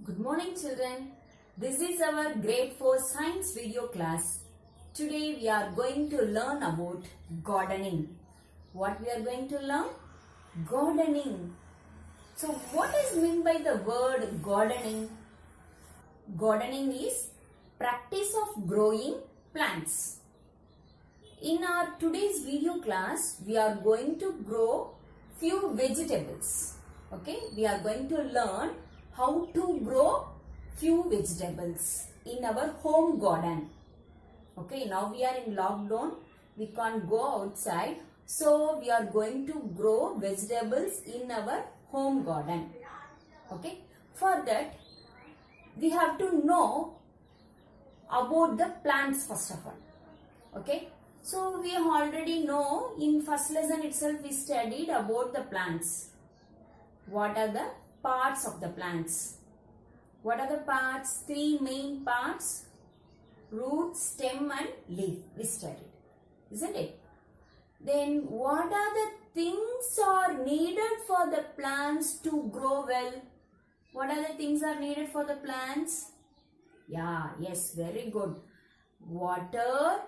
Good morning children. This is our grade 4 science video class. Today we are going to learn about gardening. What we are going to learn? Gardening. So what is meant by the word gardening? Gardening is practice of growing plants. In our today's video class, we are going to grow few vegetables. Okay, we are going to learn how to grow few vegetables in our home garden. Okay, now we are in lockdown, we can't go outside, so we are going to grow vegetables in our home garden. Okay, for that we have to know about the plants first of all. Okay, so we already know in first lesson itself we studied about the plants. What are the parts of the plants? What are the parts? Three main parts: root, stem and leaf. We studied, isn't it? Then what are the things are needed for the plants to grow well? What are the things are needed for the plants? Yeah, yes, very good. Water,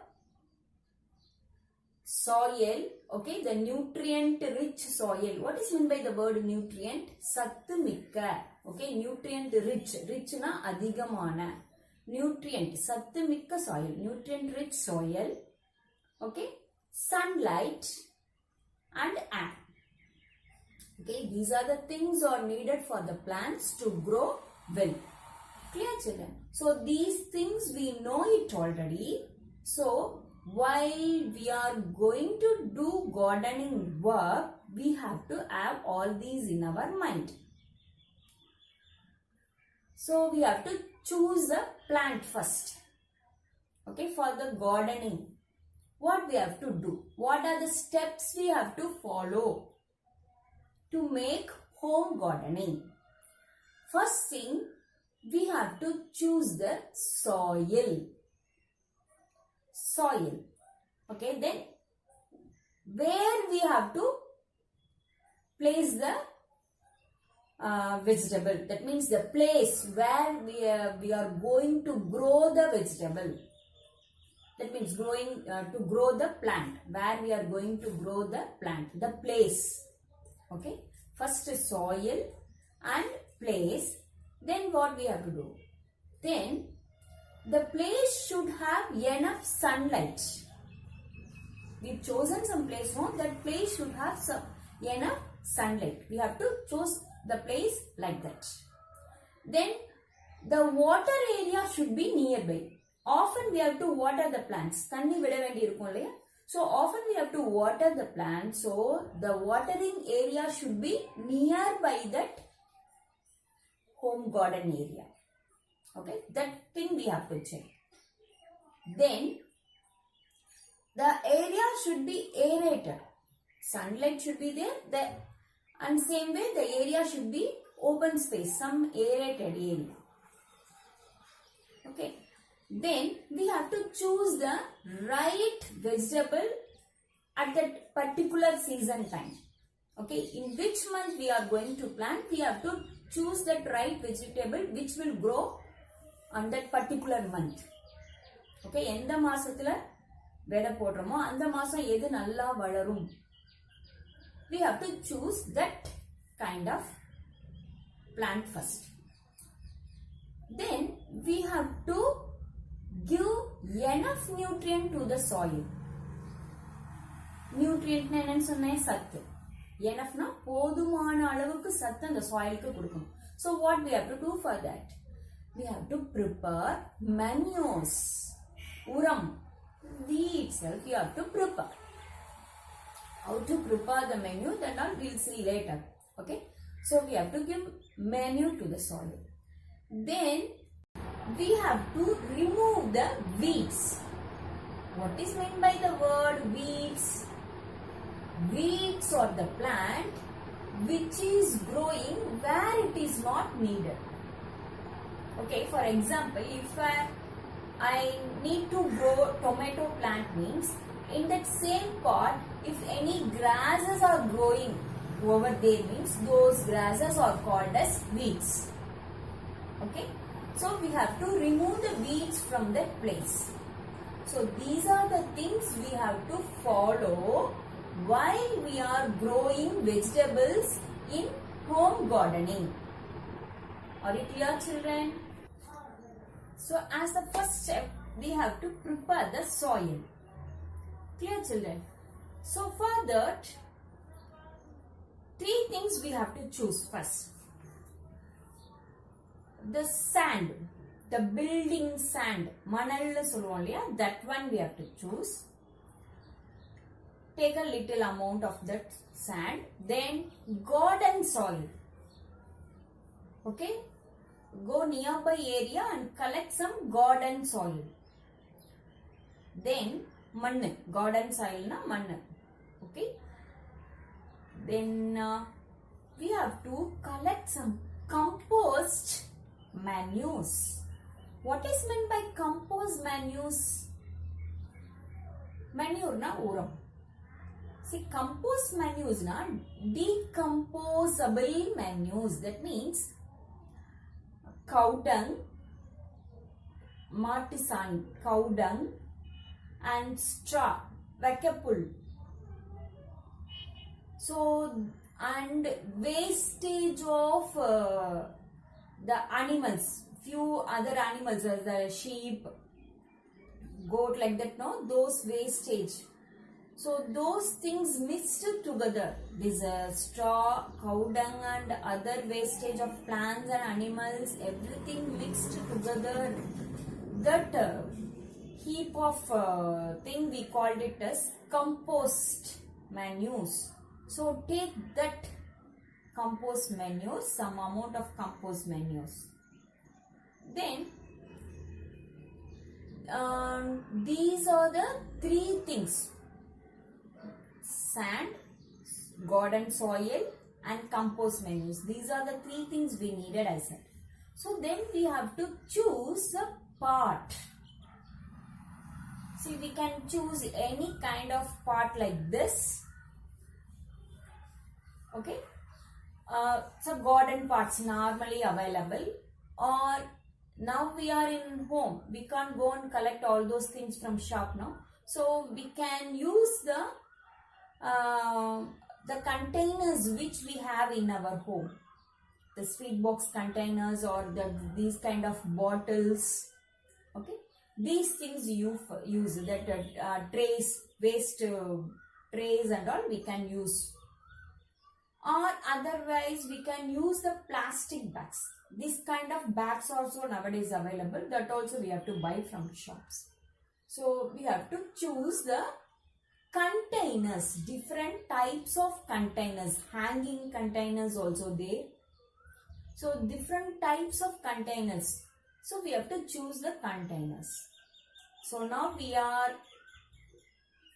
soil, okay, the nutrient rich soil. What is meant by the word nutrient? Sattu mikka. Okay, nutrient rich. Rich na adhigamana. Nutrient, sattu mikka soil. Nutrient rich soil. Okay, sunlight and air. Okay, these are the things are needed for the plants to grow well. Clear children? So these things we know it already. So while we are going to do gardening work, we have to have all these in our mind. So we have to choose a plant first. Okay, for the gardening, what we have to do? What are the steps we have to follow to make home gardening? First thing, we have to choose the soil. Soil. Okay, then where we have to place the vegetable. That means the place where we are going to grow the vegetable. That means to grow the plant. Where we are going to grow the plant. The place. Okay. First soil and place. Then what we have to do? Then the place should have enough sunlight. We've chosen some place, no? That place should have some enough sunlight. We have to choose the place like that. Then the water area should be nearby. Often we have to water the plants. Thanni vida vendi irukum illaya? So often we have to water the plants. So the watering area should be nearby that home garden area. Okay, that thing we have to check. Then the area should be aerated. Sunlight should be there. And same way the area should be open space, some aerated area. Okay. Then we have to choose the right vegetable at that particular season time. Okay. In which month we are going to plant, we have to choose that right vegetable which will grow on that particular month. Okay. எந்த மாசத்துல விதை போடுறோமோ அந்த மாசம் எது நல்லா வளரும். We have to choose that kind of plant first. Then we have to give enough nutrient to the soil. Nutrient na enna sonnai? Sattu. Enough na போதுமான அளவுக்கு சத்து அந்த soilக்கு கொடுக்கணும். So what we have to do for that? We have to prepare manures. Uram. We itself you have to prepare. How to prepare the manure, that all we'll see later. Okay. So we have to give manure to the soil. Then we have to remove the weeds. What is meant by the word weeds? Weeds are the plant which is growing where it is not needed. Okay, for example, if I need to grow tomato plant, means in that same pot, if any grasses are growing over there, means those grasses are called as weeds. Okay, so we have to remove the weeds from that place. So these are the things we have to follow while we are growing vegetables in home gardening. Are you clear, children? So as the first step, we have to prepare the soil. Clear, children? So for that, three things we have to choose first. The sand, the building sand, manal solluvom illaya, that one we have to choose. Take a little amount of that sand. Then garden soil. Okay, go nearby area and collect some garden soil. Then mannu, garden soil na mannu. Okay, then we have to collect some compost manures. What is meant by compost manures? Manure na uram. See, compost manures na decomposable manures. That means cow dung, martisan cow dung, and straw, vakapul. So, and wastage of the animals, few other animals as the sheep, goat, like that, no, those wastage. So those things mixed together, this straw, cow dung and other wastage of plants and animals, everything mixed together, that heap of thing we called it as compost manures. So take that compost manures, some amount of compost manures. Then these are the three things: sand, garden soil and compost manures. These are the three things we needed, I said. So then we have to choose a pot. See, we can choose any kind of pot like this. Okay, so garden pots normally available, or now we are in home, we can't go and collect all those things from shop now. So we can use the containers which we have in our home, the sweet box containers or these kind of bottles. Okay, these things you use that trays, waste trays and all we can use. Or otherwise we can use the plastic bags. This kind of bags also nowadays available, that also we have to buy from shops. So we have to choose the containers, different types of containers, hanging containers also there. So different types of containers. So we have to choose the containers. So now we are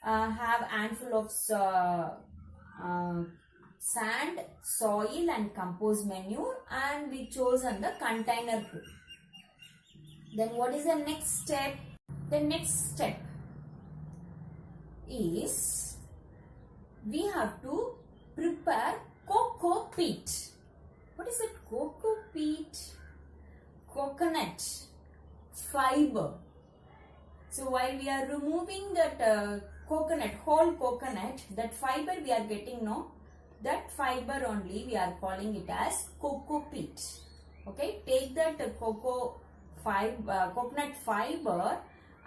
have handful of sand, soil and compost manure, and we chosen the container too. Then what is the next step? The next step is we have to prepare cocoa peat. What is it? Cocoa peat? Coconut fiber. So while we are removing that coconut, whole coconut, that fiber we are getting now, that fiber only we are calling it as cocoa peat. Okay, take that coconut fiber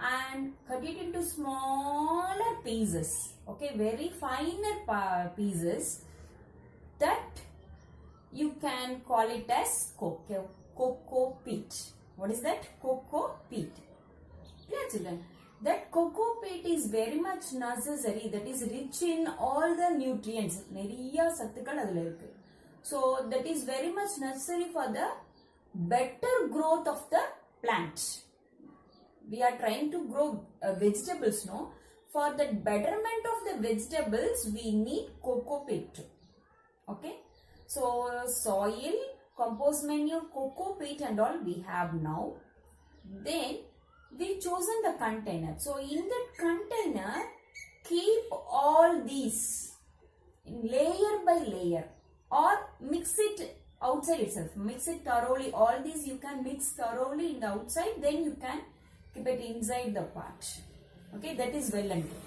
and cut it into smaller pieces. Okay, very finer pieces, that you can call it as cocoa peat. What is that? Cocoa peat. Yeah, children, that cocoa peat is very much necessary, that is rich in all the nutrients. So that is very much necessary for the better growth of the plant. We are trying to grow vegetables, no? For the betterment of the vegetables, we need cocoa peat. Okay, so soil, compost manure, cocoa peat and all we have now. Then we chosen the container. So in that container, keep all these in layer by layer, or mix it outside itself. Mix it thoroughly. All these you can mix thoroughly in the outside, then you can keep it inside the pot. Okay, that is well and good.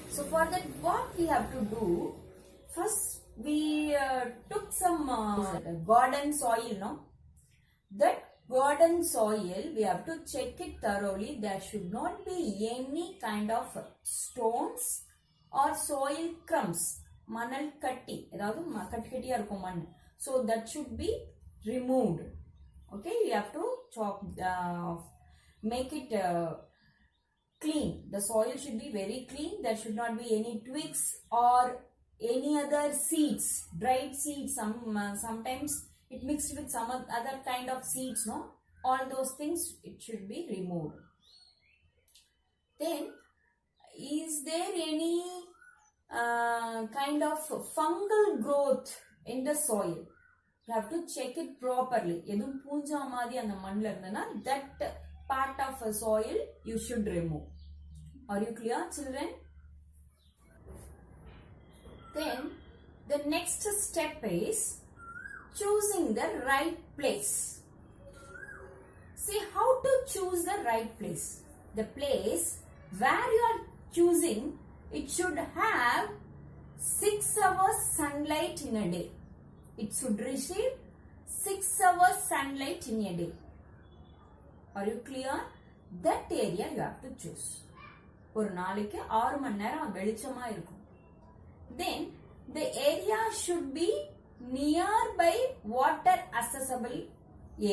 So for that, what we have to do, first we took some garden soil, no? That garden soil, we have to check it thoroughly. There should not be any kind of stones or soil crumbs. Manal katti, edavadhu katti kattiya irukum man. So that should be removed. Okay, we have to chop, make it clean. The soil should be very clean. There should not be any twigs or any other seeds, dried seeds. Sometimes it mixed with some other kind of seeds, no? All those things, it should be removed. Then, is there any kind of fungal growth in the soil? You have to check it properly. Edum poonja maadi andha mannila irundana, that part of a soil you should remove. Are you clear, children? Then the next step is choosing the right place. See how to choose the right place. The place where you are choosing, it should have 6 hours sunlight in a day. It should receive 6 hours sunlight in a day. Are you clear? That area you have to choose. ஒரு நாளைக்கு 6 மணி நேரம் வெளிச்சமா இருக்கும். Then the area should be nearby water accessible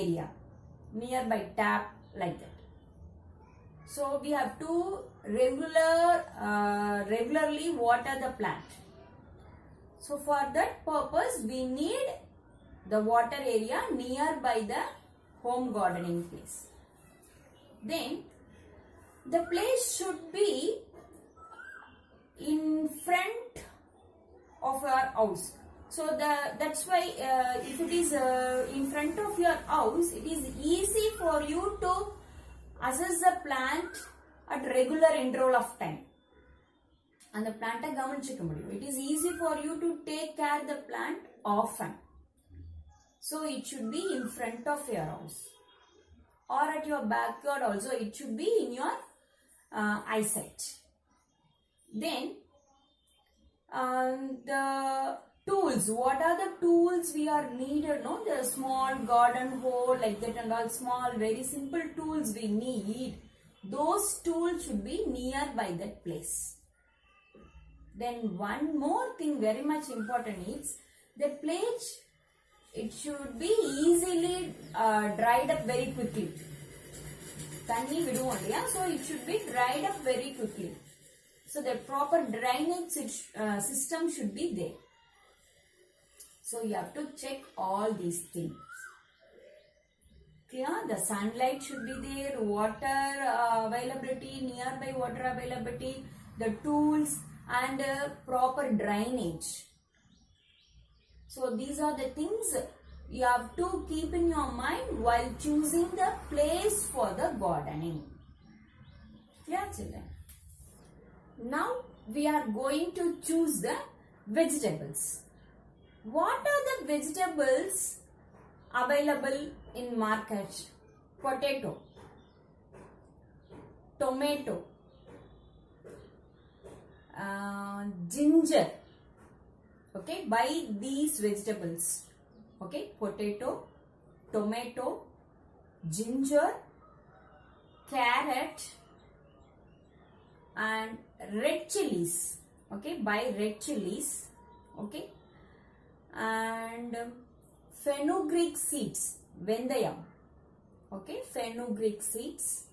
area, nearby tap, like that. So we have to regularly water the plant. So for that purpose we need the water area nearby the home gardening place. Then the place should be in front of your house. So that's why if it is in front of your house, it is easy for you to assess the plant at regular interval of time. And the plant it is easy for you to take care of the plant often. So it should be in front of your house. Or at your backyard also, it should be in your eyesight. Then the tools, what are the tools we are needed, no? The small garden hoe like that and all, small very simple tools we need. Those tools should be nearby that place. Then one more thing very much important is the place, it should be easily dried up very quickly. Tanni viduvom illaya, so it should be dried up very quickly. So the proper drainage system should be there. So you have to check all these things. Clear? The sunlight should be there, water availability, nearby water availability, the tools and proper drainage. So these are the things you have to keep in your mind while choosing the place for the gardening. Yeah, children. Now we are going to choose the vegetables. What are the vegetables available in market? Potato, tomato, ginger. Okay, buy these vegetables. Okay, potato, tomato, ginger, carrot and red chilies. Okay, buy red chilies. Okay, and fenugreek seeds, vendayam. Okay, fenugreek seeds,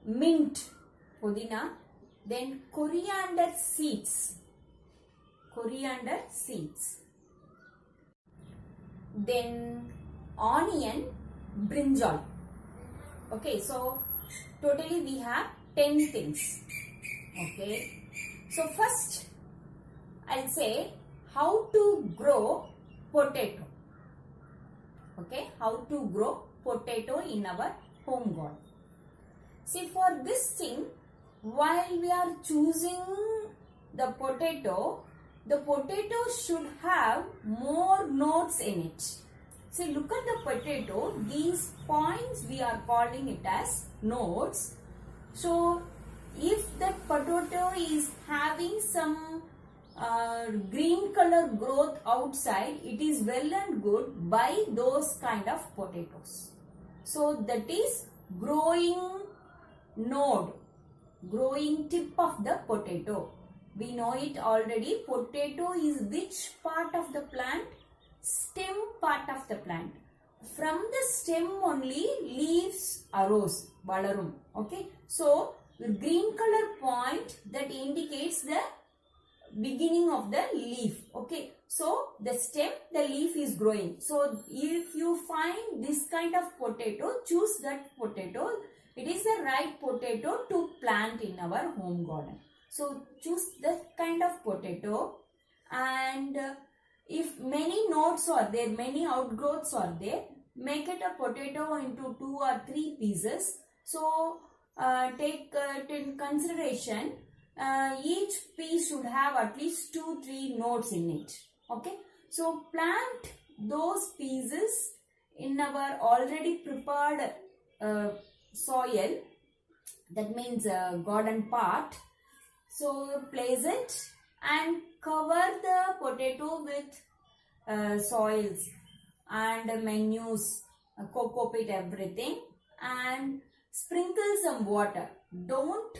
mint, pudina, then coriander seeds. Coriander seeds. Then onion, brinjal. Okay, so totally we have 10 things. Okay, so first I'll say how to grow potato. Okay, how to grow potato in our home garden. See, for this thing, while we are choosing the potato, the potato should have more nodes in it. See, look at the potato. These points we are calling it as nodes. So, if the potato is having some green color growth outside, it is well and good. Buy those kind of potatoes. So, that is growing node, growing tip of the potato. We know it already. Potato is which part of the plant? Stem part of the plant. From the stem only leaves arose, valarum. Okay. So, the green color point that indicates the beginning of the leaf. Okay. So, the stem, the leaf is growing. So, if you find this kind of potato, choose that potato. It is the right potato to plant in our home garden. So, choose that kind of potato, and if many nodes are there, many outgrowths are there, make it a potato into 2 or 3 pieces. So, take it in consideration, each piece should have at least 2-3 nodes in it. Okay. So, plant those pieces in our already prepared soil, that means garden part. So, place it and cover the potato with soils and manures, cocoa pit, everything, and sprinkle some water. Don't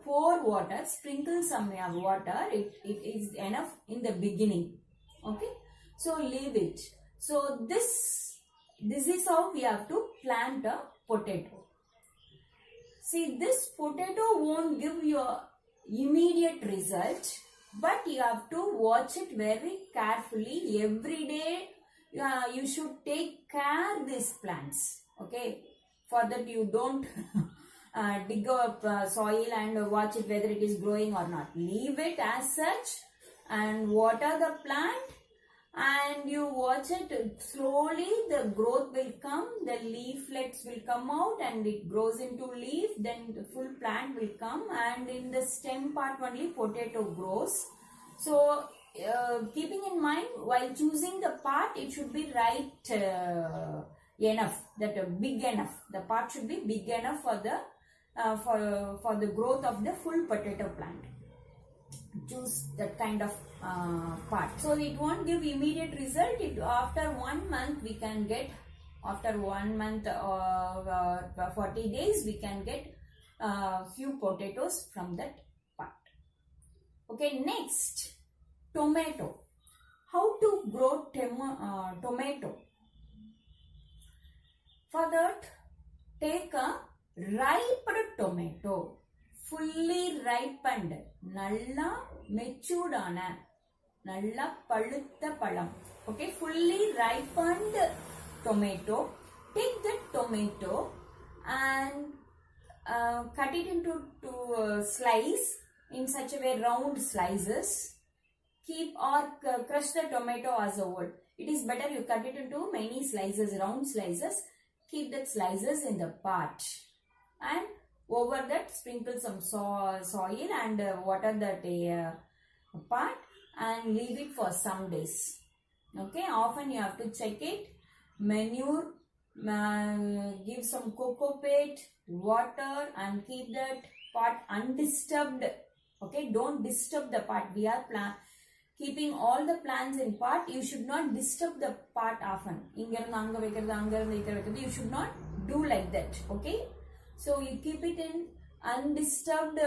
pour water, sprinkle some water. It is enough in the beginning. Okay. So, leave it. So, this is how we have to plant a potato. See, this potato won't give you a immediate result, but you have to watch it very carefully. Every day you should take care these plants. Okay. For that you don't dig up soil and watch it whether it is growing or not. Leave it as such and water the plant, and you watch it slowly. The growth will come, the leaflets will come out and it grows into leaf, then the full plant will come, and in the stem part only potato grows. So, keeping in mind, while choosing the part, it should be right enough, that big enough. The part should be big enough for the growth of the full potato plant. Choose that kind of part. So, it won't give immediate result. After 1 month we can get, after 1 month or 40 days we can get few potatoes from that part. Okay, next, tomato. How to grow tomato? For that, take a ripe tomato. Fully ripened, nalla matured ana, nalla palutta palam. Okay, fully ripened tomato. Take that tomato and cut it into slice in such a way, round slices. Keep or crush the tomato as a whole. It is better you cut it into many slices, round slices. Keep that slices in the pot, and over that sprinkle some soil and water that part and leave it for some days. Okay, often you have to check it, manure, give some cocoa pit, water, and keep that pot undisturbed. Okay, don't disturb the pot. We are keeping all the plants in pot. You should not disturb the pot often. You should not do like that. Okay. So, you keep it in undisturbed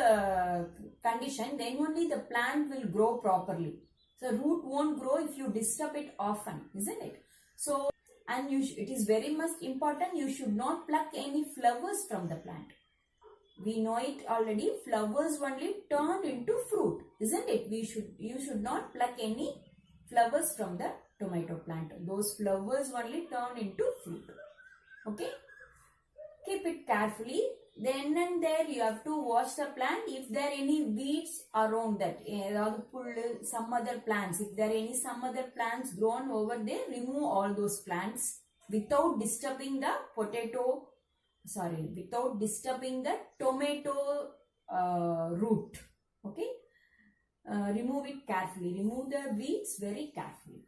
condition, then only the plant will grow properly. So, root won't grow if you disturb it often, isn't it? So, and it is very much important, you should not pluck any flowers from the plant. We know it already, flowers only turn into fruit, isn't it? You should not pluck any flowers from the tomato plant. Those flowers only turn into fruit. Okay. Keep it carefully. Then and there you have to watch the plant. If there are any weeds around that, some other plants, if there are any some other plants grown over there, remove all those plants without disturbing the without disturbing the tomato root. Okay. remove it carefully. Remove the weeds very carefully.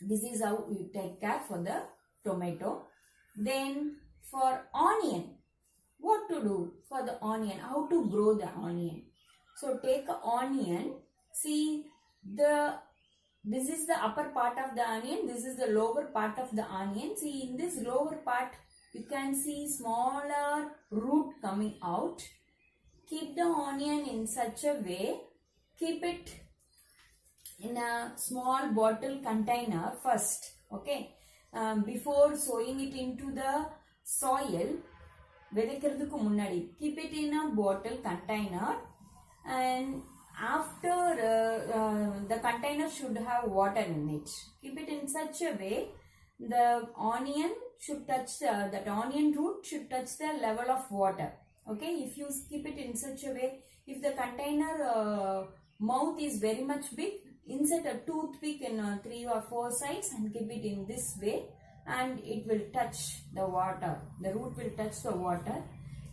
This is how you take care for the tomato. Then for onion, what to do for the onion? How to grow the onion? So take an onion. See, this is the upper part of the onion. This is the lower part of the onion. See, in this lower part, you can see smaller root coming out. Keep the onion in such a way. Keep it in a small bottle container first. Okay. Before sowing it into the soil, keep it in a bottle container, and after the container should have water in it. Keep it in such a way the onion should touch that onion root should touch the level of water. Okay, if you keep it in such a way, if the container mouth is very much big, insert a toothpick in 3 or 4 sides and keep it in this way, and it will touch the water. The root will touch the water.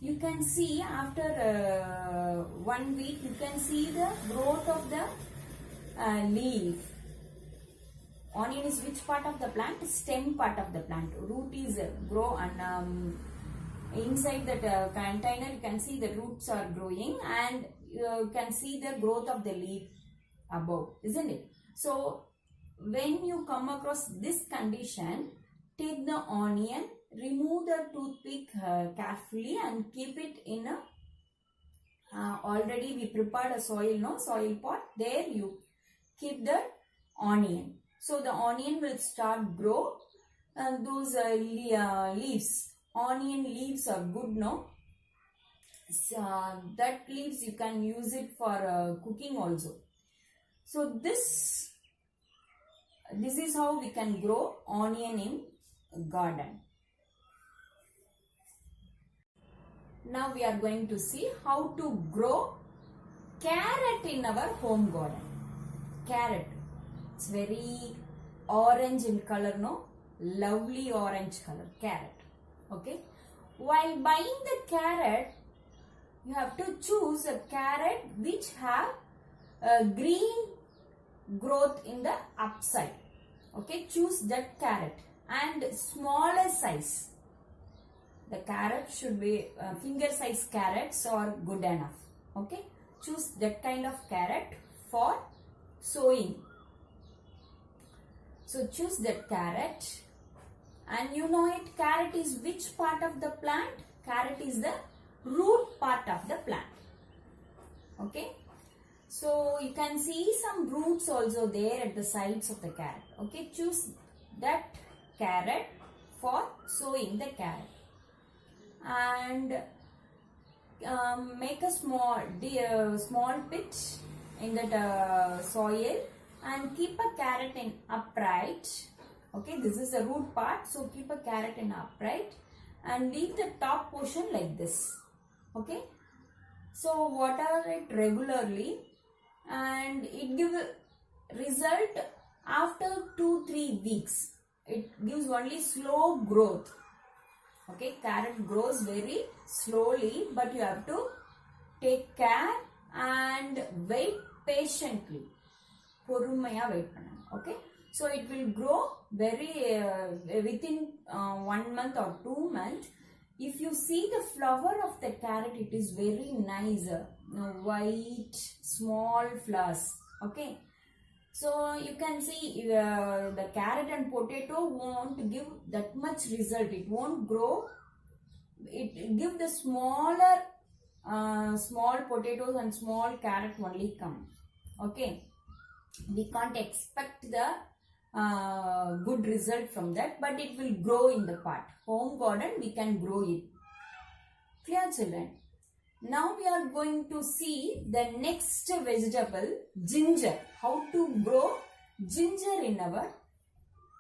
You can see after 1 week, you can see the growth of the leaf. Onion is which part of the plant? Stem part of the plant. Root is grow, and inside that container you can see the roots are growing, and you can see the growth of the leaf above, isn't it? So when you come across this condition, take the onion, remove the toothpick carefully and keep it in a already we prepared a soil pot. There you keep the onion. So the onion will start grow, and those leaves, onion leaves are good, no? That leaves you can use it for cooking also. So this is how we can grow onion in garden. Now we are going to see how to grow carrot in our home garden. Carrot, it's very orange in color, no? Lovely orange color, carrot. Okay. While buying the carrot, you have to choose a carrot which have a green growth in the upside. Okay, choose that carrot, and smaller size. The carrot should be finger size carrots are good enough. Okay, choose that kind of carrot for sowing. So choose that carrot, and you know it, carrot is which part of the plant? Carrot is the root part of the plant. Okay. So you can see some roots also there at the sides of the carrot. Okay, choose that carrot for sowing the carrot, and make a small pit in that soil, and keep a carrot in upright. Okay, this is the root part, so keep a carrot in upright and leave the top portion like this. Okay, so water it regularly, and it gives result after 2-3 weeks. It gives only slow growth. Okay, carrot grows very slowly, but you have to take care and wait patiently. Porumaya wait panna. Okay, so it will grow very within 1 month or 2 months. If you see the flower of the carrot, it is very nice, white, small flowers. Okay, so you can see the carrot and potato won't give that much result. It won't grow. It give the smaller, small potatoes and small carrot only come. Okay, we can't expect the good result from that, but it will grow in the pot. Home garden, we can grow it. Clear, children? Now we are going to see the next vegetable, ginger. How to grow ginger in our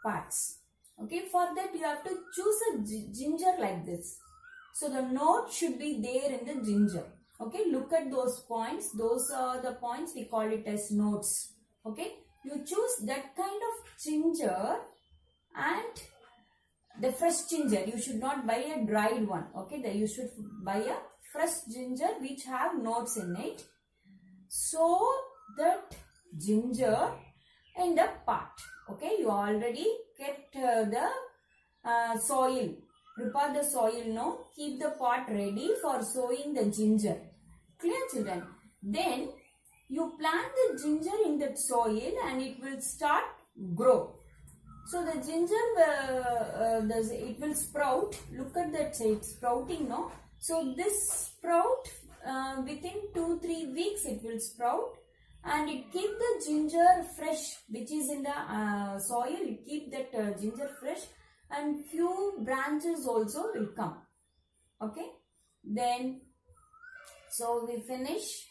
pots. Okay, for that you have to choose a ginger like this. So the note should be there in the ginger. Okay, look at those points. Those are the points, we call it as notes. Okay, you choose that kind of ginger, and the fresh ginger. You should not buy a dried one. Okay, you should buy a fresh ginger which have notes in it. So that ginger in the pot. Okay, you already kept the soil. Prepare the soil, no? Keep the pot ready for sowing the ginger. Clear, children? Then you plant the ginger in that soil and it will start grow. So the ginger, it will sprout. Look at that, it's sprouting, no? So this sprout, within 2-3 weeks it will sprout, and it keep the ginger fresh, which is in the soil. It keep that ginger fresh, and few branches also will come. Okay, then so we finish.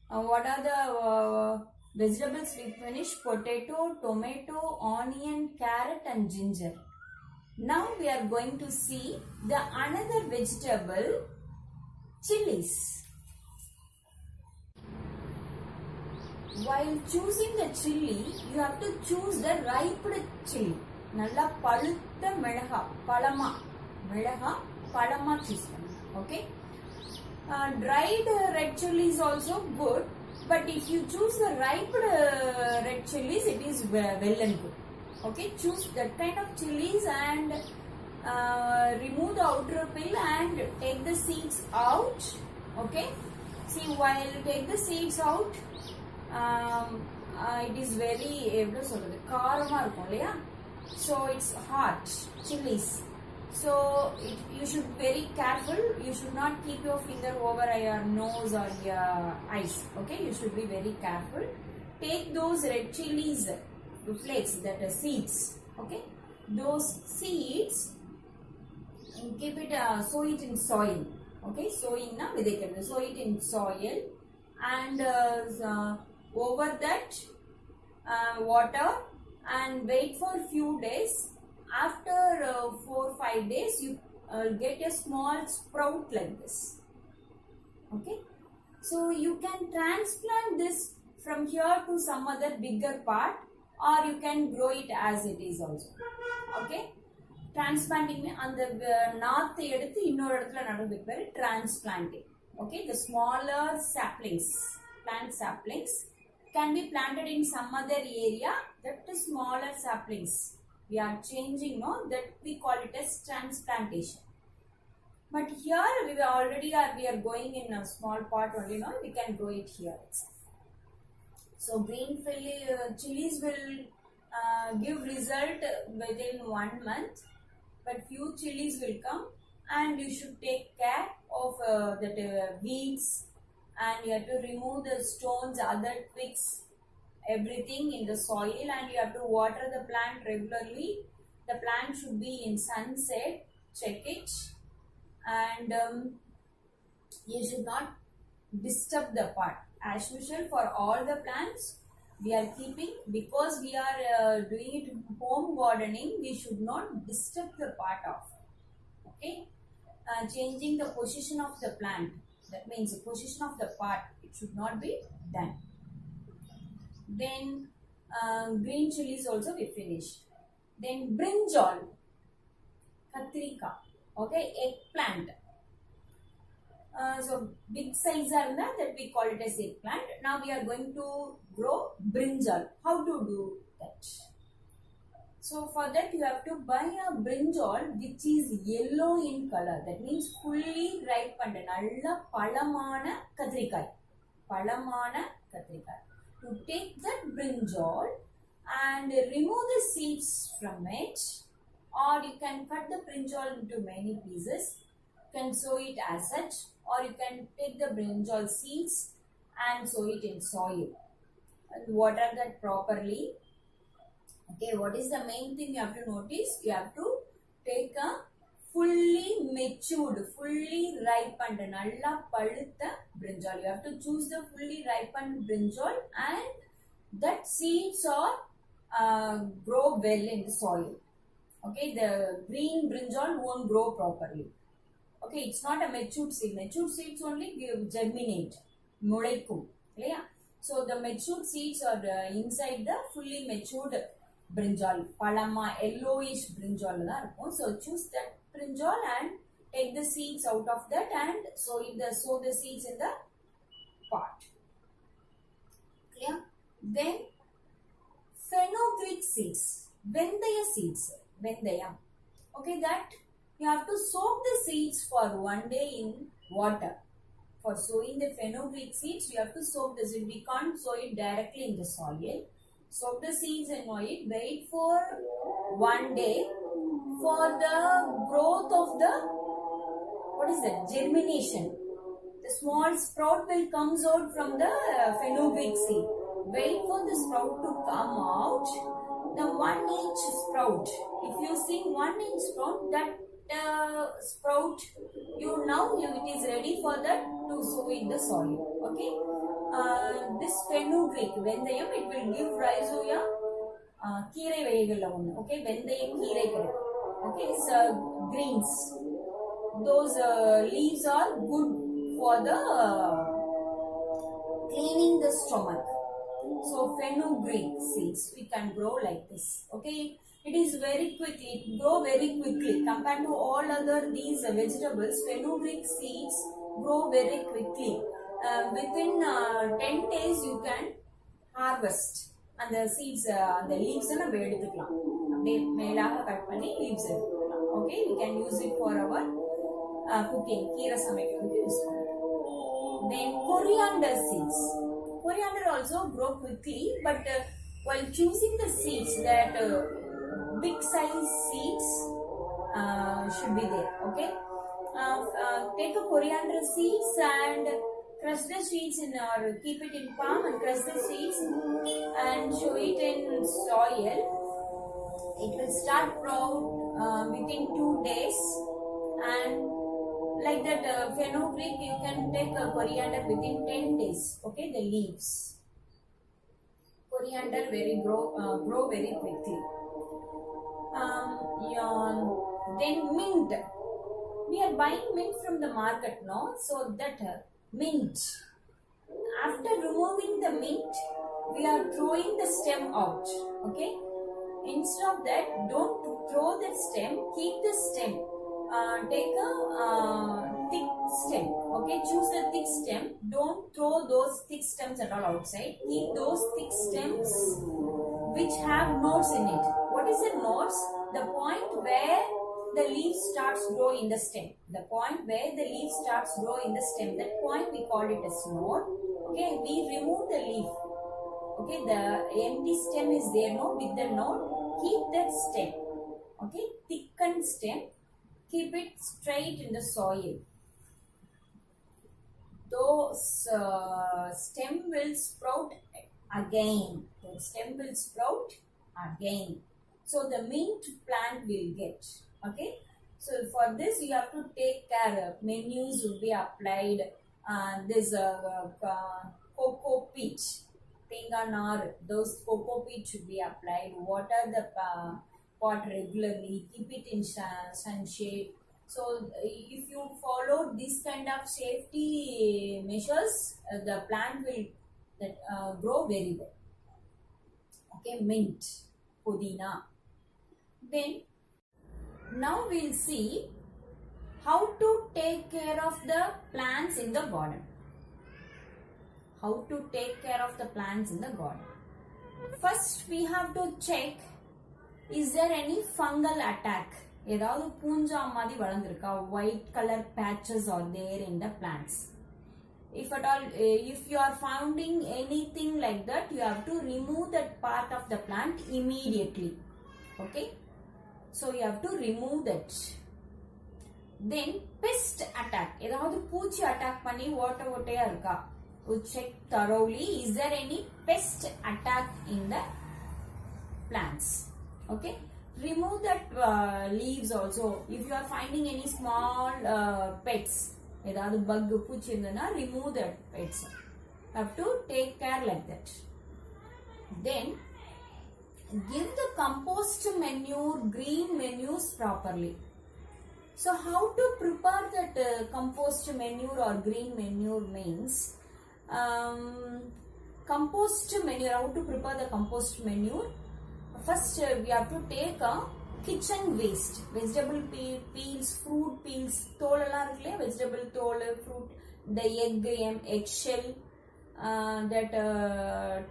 What are the vegetables we finish? Potato, tomato, onion, carrot and ginger. Now we are going to see the another vegetable, chilies. While choosing the chili, you have to choose the ripe chili. Nalla palutta milaga, palama choose. Okay. Dried red chili is also good, but if you choose the ripe red chilies, it is well and good. Okay, choose that kind of chilies and remove the outer peel and take the seeds out. Okay, see, while you take the seeds out, it is very karama irukum illaya, so it's hot chilies. So you should be very careful. You should not keep your finger over your nose or your eyes. Okay, you should be very careful. Take those red chilies, the flakes, that are seeds. Okay, those seeds, and keep it, sow it in soil. Okay, sowing na videkadu, sow it in soil, and over that water, and wait for few days. After 4-5 days, you get a small sprout like this. Okay, so you can transplant this from here to some other bigger part, or you can grow it as it is also. Okay, transplanting on the north eduthu innoru edathula nadradhukku peru transplanting. Okay, the smaller saplings, plant saplings can be planted in some other area. That is smaller saplings we are changing, no, that we call it as transplantation. But here we are going in a small pot only, no, we can grow it here itself. So green chilies will give result within 1 month, but few chilies will come, and you should take care of that weeds, and you have to remove the stones, other twigs, everything in the soil, and you have to water the plant regularly. The plant should be in sunset, check it, and you should not disturb the pot. As usual for all the plants we are keeping, because we are doing it home gardening, we should not disturb the pot off. Okay, changing the position of the plant, that means the position of the pot, it should not be done. Then green chilies also we finished. Then brinjal, katrika, okay, eggplant. So big size are that we call it as eggplant. Now we are going to grow brinjal. How to do that? So for that you have to buy a brinjal which is yellow in color. That means fully ripened, nalla palamana kathrikai. To take that brinjal and remove the seeds from it, or you can cut the brinjal into many pieces. You can sow it as such, or you can take the brinjal seeds and sow it in soil and water that properly. Okay, what is the main thing you have to notice? You have to take a fully matured, fully ripened, nalla palutha brinjal. You have to choose the fully ripened brinjal, and that seeds are grow well in the soil. Okay, the green brinjal won't grow properly. Okay, it's not a matured seed. Matured seeds only germinate, mulaikum. Yeah. So the matured seeds are inside the fully matured brinjal, palama, yellowish brinjal. So choose that brinjal and take the seeds out of that and sow the seeds in the pot. Clear? Then fenugreek seeds, vendaya seeds, vendaya. Okay, that you have to soak the seeds for 1 day in water. For sowing the fenugreek seeds, you have to soak the seed. We can't sow it directly in the soil. Soak the seeds and oil. Wait for 1 day for the growth of the, what is that, germination. The small sprout will comes out from the fenugreek seed. Wait for the sprout to come out. The 1 inch sprout. If you see 1 inch sprout, that sprout, it is ready for that to sow in the soil. Okay. This fenugreek, vendayam, it will give rise to கீரை வகைகள்ல ஒன்று. Okay, வெந்தய கீரைகள். Okay, so greens. Those leaves are good for the cleaning the stomach. So fenugreek seeds we can grow like this. Okay, it is very quickly, it grow very quickly compared to all other these vegetables. Fenugreek seeds grow very quickly. Within 10 days you can harvest. And the seeds, the leaves நம்ம எடுத்துக்கலாம். அப்படியே மேலாக cut பண்ணி leaves எடுத்துக்கலாம். Okay, we can use it for our cooking. கீரை சமைக்கிறதுக்கு use பண்ணலாம். Then coriander seeds. Coriander also grow quickly, but while choosing the seeds, that big size seeds should be there. Okay, take a coriander seeds and crush the seeds in, or keep it in palm and crush the seeds and show it in soil. It will start sprout within 2 days, and like that fenugreek, you can take a coriander within 10 days. Okay, the leaves. Coriander grow very quickly. Then mint. We are buying mint from the market, no? So that mint. After removing the mint, we are throwing the stem out. Okay. Instead of that, don't throw the stem. Keep the stem. Take a thick stem. Okay, choose the thick stem. Don't throw those thick stems at all outside. Keep those thick stems which have nodes in it. What is the nodes? The point where the leaf starts grow in the stem. The point where the leaf starts grow in the stem. That point we call it as node. Okay, we remove the leaf. Okay, the empty stem is there, no? With the node, keep that stem. Okay, thickened stem. Keep it straight in the soil. Those stem will sprout again. The stem will sprout again. So the mint plant will get. Okay. So for this you have to take care. Menus will be applied. This cocoa peat, tenganar. Those cocoa peat should be applied. Water the pot regularly, keep it in sunshade. So if you follow this kind of safety measures, the plant will grow very well. Okay, mint, pudina. Then now we'll see how to take care of the plants in the garden. How to take care of the plants in the garden. First we have to check, is there any fungal attack? ஏதாவது பூஞ்சா மாதிரி வளர்ந்திருக்கா? White color patches are there in the plants. If at all, if you are finding anything like that, you have to remove that part of the plant immediately. Okay, so you have to remove that. Then pest attack. ஏதாவது பூச்சி attack பண்ணி ஓட்டையா இருக்கா? Check thoroughly, is there any pest attack in the plants? Okay, remove that leaves also. If you are finding any small pets, ஏதாவது bug பூச்சி இருந்தனா, remove that pets. Have to take care like that. Then give the compost manure, green manures properly. So how to prepare that compost manure or green manure means, compost manure, how to prepare the compost manure? First we have to take a kitchen waste, vegetable peels, fruit peels, தோல் எல்லாம் இருக்குல்லையா, vegetable தோல், fruit, the egg shell, that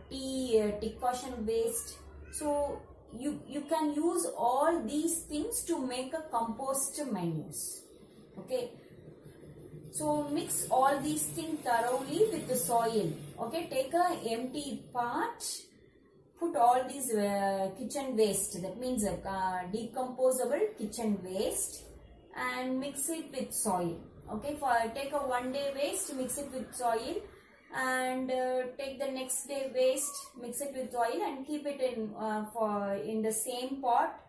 tea caution waste. So you can use all these things to make a compost manures. Okay. So mix all these things thoroughly with the soil. Okay, take a empty pot, put all these kitchen waste, that means decomposable kitchen waste, and mix it with soil. Okay, take a 1 day waste, mix it with soil, and take the next day waste, mix it with soil, and keep it in the same pot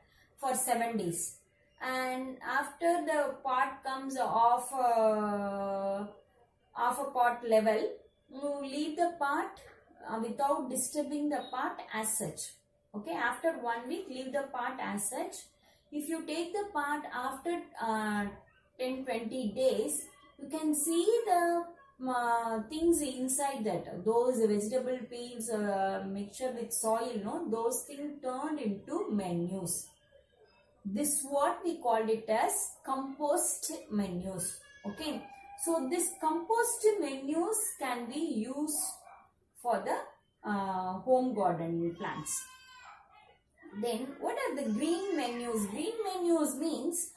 for 7 days. And after the pot comes off a pot level, you leave the pot without disturbing the pot as such. Okay, after 1 week, leave the pot as such. If you take the pot after 10-20 days, you can see the things inside that. Those vegetable peels mixture with soil, no, those things turned into manures. This what we called it as compost manures. Okay, so this compost manures can be used for the home gardening plants. Then what are the green manures? Green manures means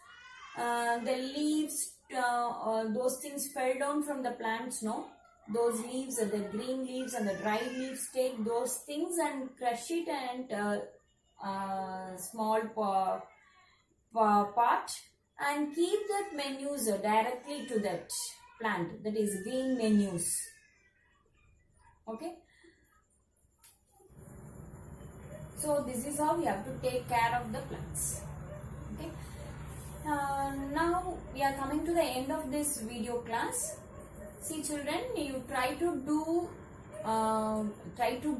the leaves, those things fell down from the plants, no? Those leaves, the green leaves and the dried leaves, take those things and crush it and small pot and keep that manures directly to that plant, that is green manures. Okay, so this is how we have to take care of the plants. Okay, now we are coming to the end of this video class. See children, you try to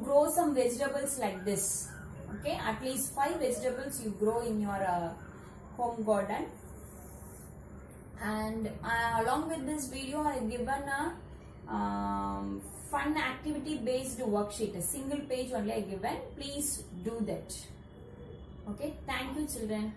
grow some vegetables like this. Okay, at least 5 vegetables you grow in your home garden. And along with this video, I have given a fun activity based worksheet, a single page only I given. Please do that. Okay, thank you children.